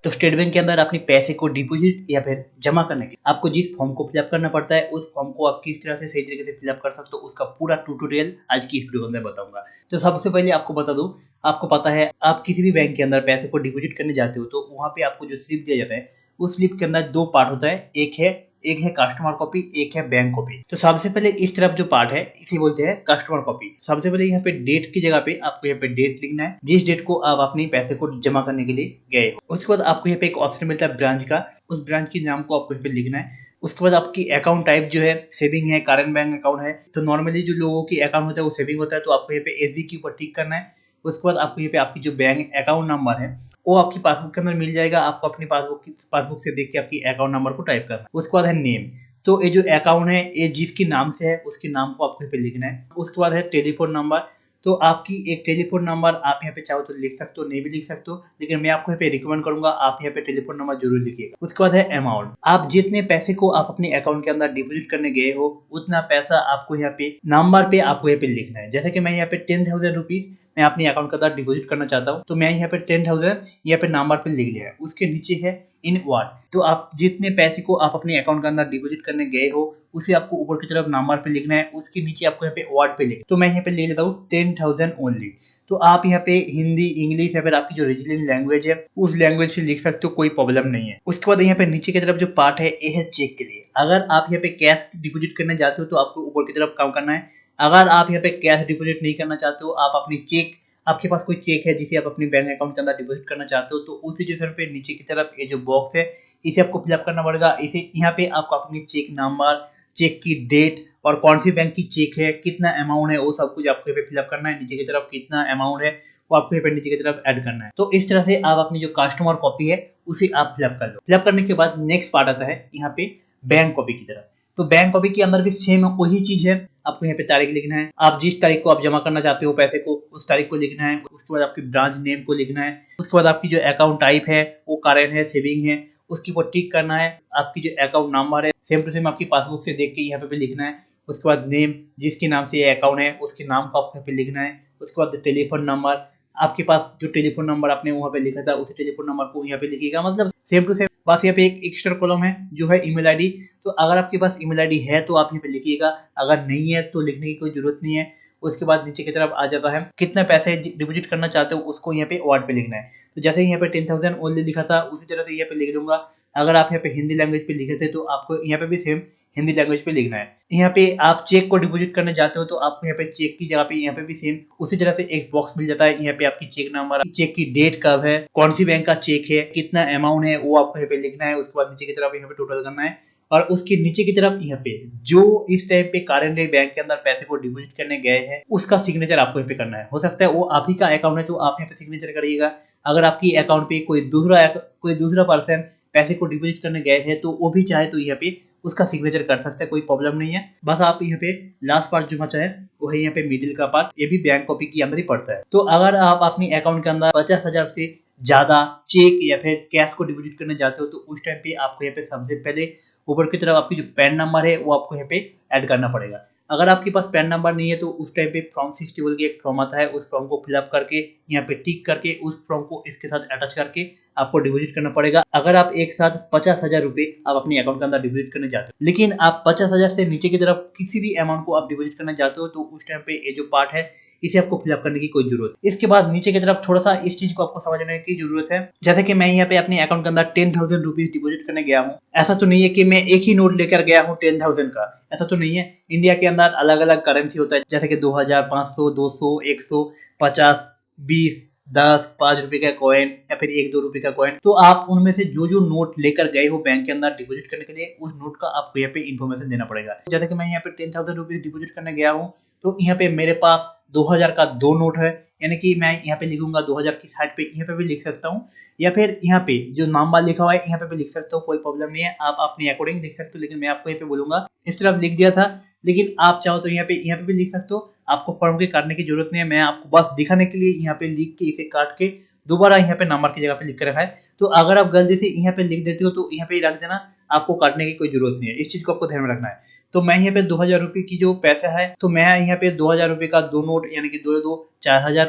तो state bank के अंदर अपने पैसे को डिपॉजिट या फिर जमा करने के आपको जिस फॉर्म को फिलअप करना पड़ता है, उस फॉर्म को आप किस तरह से सही तरीके से फिलअप कर सकते हो, उसका पूरा ट्यूटोरियल आज की इस वीडियो के अंदर बताऊंगा। तो सबसे पहले आपको बता दूं, आपको पता है आप किसी भी बैंक के अंदर पैसे को डिपॉजिट करने जाते हो तो वहां पे आपको जो स्लिप दिया जाता है, उस स्लिप के अंदर दो पार्ट होता है, एक है कस्टमर कॉपी, एक है बैंक कॉपी। तो सबसे पहले इस तरफ जो पार्ट है इसे बोलते हैं कस्टमर कॉपी। सबसे पहले यहाँ पे डेट की जगह पे आपको यहाँ पे डेट लिखना है, जिस डेट को आप अपने पैसे को जमा करने के लिए गए हो। उसके बाद आपको यहाँ पे एक ऑप्शन मिलता है ब्रांच का, उस ब्रांच के नाम को आपको यहाँ पे लिखना है। उसके बाद आपकी अकाउंट टाइप जो है सेविंग है, करंट बैंक अकाउंट है। तो नॉर्मली जो लोगों की अकाउंट होता है वो सेविंग होता है, तो आपको यहाँ पे एसबी के ऊपर टिक करना है। उसके बाद आपको यहाँ पे आपकी जो बैंक अकाउंट नंबर है वो आपकी पासबुक के अंदर मिल जाएगा। आपको अपनी पासबुक से देख के आपकी अकाउंट नंबर को टाइप करना है। उसके बाद है नेम, तो ये जो अकाउंट है ये जिसके नाम से है उसके नाम को आपको यहाँ पे लिखना है। उसके बाद है टेलीफोन नंबर, तो आपकी एक टेलीफोन नंबर आप यहाँ पे चाहो तो लिख सकते हो, नहीं भी लिख सकते हो, लेकिन मैं आपको यहाँ पे रिकमेंड करूंगा आप यहाँ पे टेलीफोन नंबर जरूर लिखिएगा। उसके बाद है अमाउंट, आप जितने पैसे को आप अपने अकाउंट के अंदर डिपॉजिट करने गए हो उतना पैसा आपको यहाँ पे नंबर पे आपको यहाँ पे लिखना है। जैसे कि मैं यहाँ पे 10,000 रुपीज मैं अपने अकाउंट के अंदर डिपॉजिट करना चाहता हूँ, तो मैं यहाँ पे 10,000 यहाँ पे नंबर पे लिख लिया है। उसके नीचे है इन वाट, तो आप जितने पैसे को आप अपने अकाउंट के अंदर डिपॉजिट करने गए हो उसे आपको ऊपर की तरफ नंबर पे लिखना है। उसके नीचे आपको यहाँ पे वाट पे लिखना है, तो मैं यहाँ पे ले लेता हूँ 10,000 ओनली। तो आप यहाँ पे हिंदी, इंग्लिश या फिर आपकी जो रीजनल लैंग्वेज है उस लैंग्वेज से लिख सकते हो, कोई प्रॉब्लम नहीं है। उसके बाद यहाँ पे नीचे की तरफ जो पार्ट है ये है चेक के लिए। अगर आप यहाँ पे कैश डिपॉजिट करने जाते हो तो आपको ऊपर की तरफ काम करना है। अगर आप यहाँ पे कैश डिपॉजिट नहीं करना चाहते हो, आप अपनी चेक, आपके पास कोई चेक है जिसे आप अपने बैंक अकाउंट के अंदर डिपॉजिट करना चाहते हो, तो उस सिचुएशन पे नीचे की तरफ ये जो बॉक्स है इसे आपको फिलअप करना पड़ेगा। इसे यहाँ पे आपको अपनी चेक नंबर, चेक की डेट और कौन सी बैंक की चेक है, कितना अमाउंट है, वो सब कुछ आपको यहाँ पे फिलअप करना है। नीचे की तरफ कितना अमाउंट है वो आपको यहाँ पे नीचे की तरफ ऐड करना है। तो इस तरह से आप अपनी जो कस्टमर कॉपी है उसे आप फिलअप कर लो। फिलअप करने के बाद नेक्स्ट पार्ट आता है यहाँ पे बैंक कॉपी की तरफ। तो बैंक कॉपी के अंदर भी सेम वही चीज है, आपको यहाँ पे तारीख लिखना है, आप जिस तारीख को आप जमा करना चाहते हो पैसे को उस तारीख को लिखना है। उसके बाद आपकी ब्रांच नेम को लिखना है। उसके बाद आपकी जो अकाउंट टाइप है वो करंट है, सेविंग है, उसके ऊपर टिक करना है। आपकी जो अकाउंट नंबर है सेम टू सेम आपकी पासबुक से देख के यहाँ पे भी लिखना है। उसके बाद नेम, जिसके नाम से ये अकाउंट है उसके नाम को आपको यहाँ पे लिखना है। उसके बाद टेलीफोन नंबर, आपके पास जो टेलीफोन नंबर आपने वहाँ पे लिखा था उसी टेलीफोन नंबर को यहाँ पे लिखिएगा, मतलब सेम टू सेम। बस यहाँ पे एक एक्स्ट्रा कॉलम है जो है ईमेल आईडी, तो अगर आपके पास ईमेल आईडी है तो आप यहाँ पे लिखिएगा, अगर नहीं है तो लिखने की कोई जरूरत नहीं है। उसके बाद नीचे की तरफ आ जाता है कितना पैसे डिपॉजिट करना चाहते हो, उसको यहाँ पे वर्ड पे लिखना है। तो जैसे यहाँ पे 10,000 ओनली लिखा था उसी तरह से यहाँ पे लिख लूंगा। अगर आप यहाँ पे हिंदी लैंग्वेज पे लिखे थे तो आपको यहाँ पे भी सेम हिंदी लैंग्वेज पे लिखना है। यहाँ पे आप चेक को डिपॉजिट करने जाते हो तो आपको यहाँ पे चेक की जगह पे यहाँ पे भी सेम उसी तरह से एक बॉक्स मिल जाता है। यहाँ पे आपकी चेक नंबर, चेक की डेट कब है, कौन सी बैंक का चेक है, कितना अमाउंट है वो आपको यहाँ पे लिखना है। उसके बाद नीचे की तरफ यहाँ पे टोटल करना है और उसके नीचे की तरफ यहाँ पे जो इस टाइम पे करंट बैंक के अंदर पैसे को डिपॉजिट करने गए हैं उसका सिग्नेचर आपको यहाँ पे करना है। हो सकता है वो आप ही का अकाउंट है तो आप यहाँ पे सिग्नेचर करिएगा। अगर आपकी अकाउंट पे कोई दूसरा पर्सन पैसे को डिपॉजिट करने गए हैं तो वो भी चाहे तो यहाँ पे उसका सिग्नेचर कर सकता है, कोई प्रॉब्लम नहीं है। बस आप यहाँ पे लास्ट पार्ट जो बचा है वो है यहाँ पे मिडिल का पार्ट, ये भी बैंक कॉपी के अंदर ही पड़ता है। तो अगर आप अपनी अकाउंट के अंदर 50,000 से ज्यादा चेक या फिर कैश को डिपॉजिट करने जाते हो तो उस टाइम पे आपको यहाँ पे सबसे पहले ऊपर की तरफ आपकी जो पैन नंबर है वो आपको यहाँ पे ऐड करना पड़ेगा। अगर आपके पास पैन नंबर नहीं है तो उस टाइम पे फॉर्म 60 बोल के एक फॉर्म आता है, उस फॉर्म को फिलअप करके यहाँ पे टिक करके उस फॉर्म को इसके साथ अटैच करके आपको डिपॉजिट करना पड़ेगा। अगर आप एक साथ 50,000 रुपए आप अपने अकाउंट के अंदर डिपॉजिट करने जाते हो, लेकिन आप 50,000 से नीचे की तरफ किसी भी अमाउंट को आप डिपॉजिट करने जाते हो तो उस टाइम पे ये जो पार्ट है इसे आपको फिलअप करने की कोई जरूरत। इसके बाद नीचे की तरफ थोड़ा सा इस चीज को आपको समझने की जरूरत है। जैसे कि मैं यहाँ पे अपने अकाउंट के अंदर 10,000 रुपीज डिपॉजिट करने गया हूँ। ऐसा तो नहीं है कि मैं एक ही नोट लेकर गया हूँ 10,000 का, ऐसा तो नहीं है। इंडिया के अंदर अलग अलग करेंसी होता है, जैसे कि 2,000, 500, 200, 100, 50, 20, 10, 5 रुपए का कॉइन या फिर 1-2 रुपए का कॉइन। तो आप उनमें से जो जो नोट लेकर गए हो बैंक के अंदर डिपॉजिट करने के लिए उस नोट का आपको यहाँ पे इन्फॉर्मेशन देना पड़ेगा। जैसे कि मैं यहाँ पे 10,000 रुपीज डिपॉजिट करने गया हूँ तो यहाँ पे मेरे पास 2,000 का 2 नोट है, यानी कि मैं यहाँ पे लिखूंगा 2,000 की साइड पे यहाँ पे भी लिख सकता हूँ, या फिर यहाँ पे जो नंबर लिखा हुआ है यहाँ पे भी लिख सकता हूँ, कोई प्रॉब्लम नहीं है। आप अपने अकॉर्डिंग लिख सकते हो, लेकिन मैं आपको यहाँ पे बोलूंगा इस तरफ लिख दिया था, लेकिन आप चाहो तो यहाँ पे भी लिख सकते हो। आपको फॉर्म के काटने की जरूरत नहीं है, मैं आपको बस दिखाने के लिए यहाँ पे लिख के इसे काट के दोबारा यहाँ पे नंबर की जगह पे लिख के रखा है। तो अगर आप गलती से यहाँ पे लिख देते हो तो यहाँ पे रख देना, आपको काटने की कोई जरूरत नहीं है। इस चीज को आपको ध्यान में रखना है। तो मैं यहाँ पे 2,000 रुपए की जो पैसा है तो मैं यहाँ पे 2,000 रुपए का 2 नोट यानी कि 2 4,000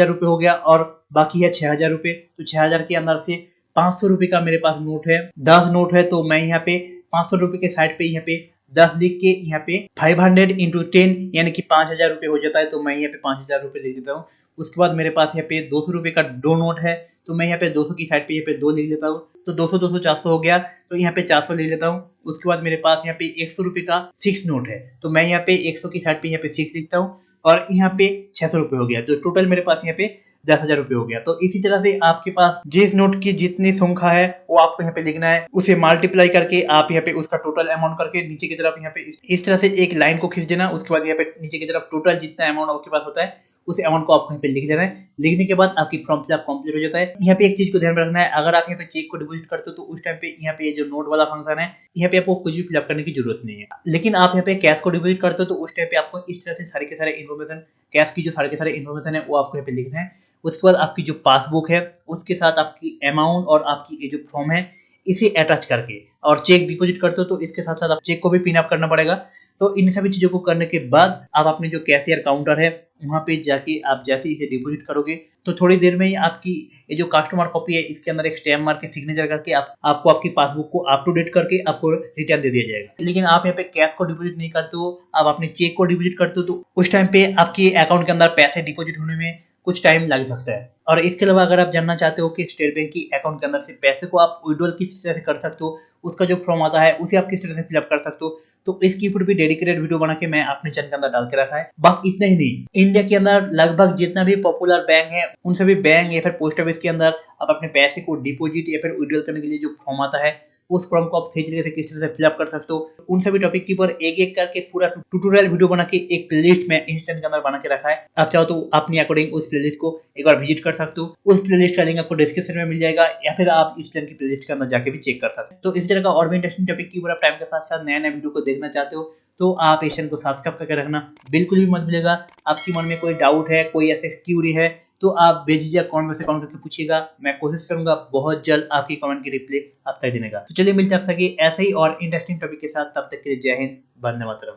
रुपए हो गया और बाकी है 6,000 रुपए। तो 6,000 के अंदर से 500 रुपए का मेरे पास नोट है, 10 नोट है, तो मैं यहाँ पे 500 रुपए के साइड पे यहाँ पे 10 लिख के यहाँ पे 500 इंटू 10 यानी कि 5,000 रुपए हो जाता है, तो मैं यहाँ पे 5,000 रुपए लिख देता हूँ। उसके बाद मेरे पास यहाँ पे 200 रुपए का 2 नोट है, तो मैं यहाँ पे 200 की साइड पे यहाँ पे 2 लिख लेता हूँ, तो 200 200 400 हो गया, तो यहाँ पे 400 लिख लेता हूँ। उसके बाद मेरे पास यहाँ पे 100 रुपए का 6 नोट है, तो मैं यहाँ पे 100 की साइड पे यहाँ पे 6 लिखता हूँ, और यहाँ पे 600 रुपए हो गया, तो टोटल मेरे पास यहाँ पे 10,000 रुपए हो गया। तो इसी तरह से आपके पास जिस नोट की जितनी संख्या है वो आपको यहाँ पे लिखना है, उसे मल्टीप्लाई करके आप यहाँ पे उसका टोटल अमाउंट करके नीचे की तरफ यहाँ पे इस तरह से एक लाइन को खींच देना। उसके बाद यहाँ पे नीचे की तरफ टोटल जितना अमाउंट आपके पास होता है उस अमाउंट को आपको यहाँ पे लिख देना है। लिखने के बाद आपकी फॉर्म फिलअप कंप्लीट हो जाता है। यहाँ पे एक चीज को ध्यान में रखना है, अगर आप यहाँ पे चेक को डिपॉजिट करते हो तो उस टाइम पे यहाँ पे ये जो नोट वाला फंक्शन है यहाँ पे आपको कुछ भी फिलअप करने की जरूरत नहीं है। लेकिन आप यहाँ पे कैश को डिपॉजिट करते हो तो उस टाइम पे आपको इस तरह से सारे के सारे इन्फॉर्मेशन, कैश की जो सारे के सारे इन्फॉर्मेशन है वो आपको यहाँ पे लिखना है। उसके बाद आपकी जो पासबुक है उसके साथ आपकी अमाउंट और आपकी ये जो फॉर्म है इसे अटैच करके, और चेक डिपॉजिट करते हो तो इसके साथ साथ आप चेक को भी पिन अप करना पड़ेगा। तो इन सभी चीजों को करने के बाद आप अपने जो कैशियर काउंटर है वहां पे जाके आप जैसे इसे डिपॉजिट करोगे तो थोड़ी देर में ही आपकी ये जो कस्टमर कॉपी है इसके अंदर एक स्टैम्प मार के सिग्नेचर करके आपको आपकी पासबुक को अप टू डेट करके आपको रिटर्न दे दिया जाएगा। लेकिन आप यहाँ पे कैश को डिपॉजिट नहीं करते हो, आप अपने चेक को डिपॉजिट करते हो, तो उस टाइम पे आपके अकाउंट के अंदर पैसे डिपॉजिट होने में कुछ टाइम लग सकता है। और इसके अलावा अगर आप जानना चाहते हो कि स्टेट बैंक की अकाउंट के अंदर से पैसे को आप विड्रॉल किस तरह से कर सकते हो, उसका जो फॉर्म आता है उसे आप किस तरह से फिलअप कर सकते हो, तो इसकी ऊपर भी डेडिकेटेड वीडियो बना के मैं अपने चैनल के अंदर डाल के रखा है। बस इतना ही नहीं, इंडिया के अंदर लगभग जितना भी पॉपुलर बैंक है उन सभी बैंक या फिर पोस्ट ऑफिस के अंदर आप अपने पैसे को डिपॉजिट या फिर विड्रॉल करने के लिए जो फॉर्म आता है उस फॉर्म को आप सही तरीके से किस तरह से फिलअप कर सकते हो, उन सभी टॉपिक के ऊपर एक एक करके पूरा ट्यूटोरियल वीडियो बना के एक प्लेलिस्ट में इस चैनल के अंदर बना के रखा है। आप चाहो तो अपने अकॉर्डिंग उस प्लेलिस्ट को एक बार विजिट कर सकते हो। उस प्लेलिस्ट का लिंक आपको डिस्क्रिप्शन में मिल जाएगा, या फिर आप इस चैनल की प्लेलिस्ट के अंदर जाके भी चेक कर सकते हो। तो इस तरह का और भी इंटरेस्टिंग टॉपिक के ऊपर आप टाइम के साथ साथ नया नया वीडियो को देखना चाहते हो तो आप इस चैनल को सब्सक्राइब करके रखना बिल्कुल भी मत भूलिएगा। आपकी मन में कोई डाउट है, कोई ऐसे क्यूरी है तो आप बेझिझक कमेंट में से कमेंट करके पूछिएगा, मैं कोशिश करूंगा बहुत जल्द आपकी कमेंट की रिप्लाई आप तक देने का। तो चलिए मिलते हैं आपसे ऐसे ही और इंटरेस्टिंग टॉपिक के साथ, तब तक के लिए जय हिंद, वंदे मातरम।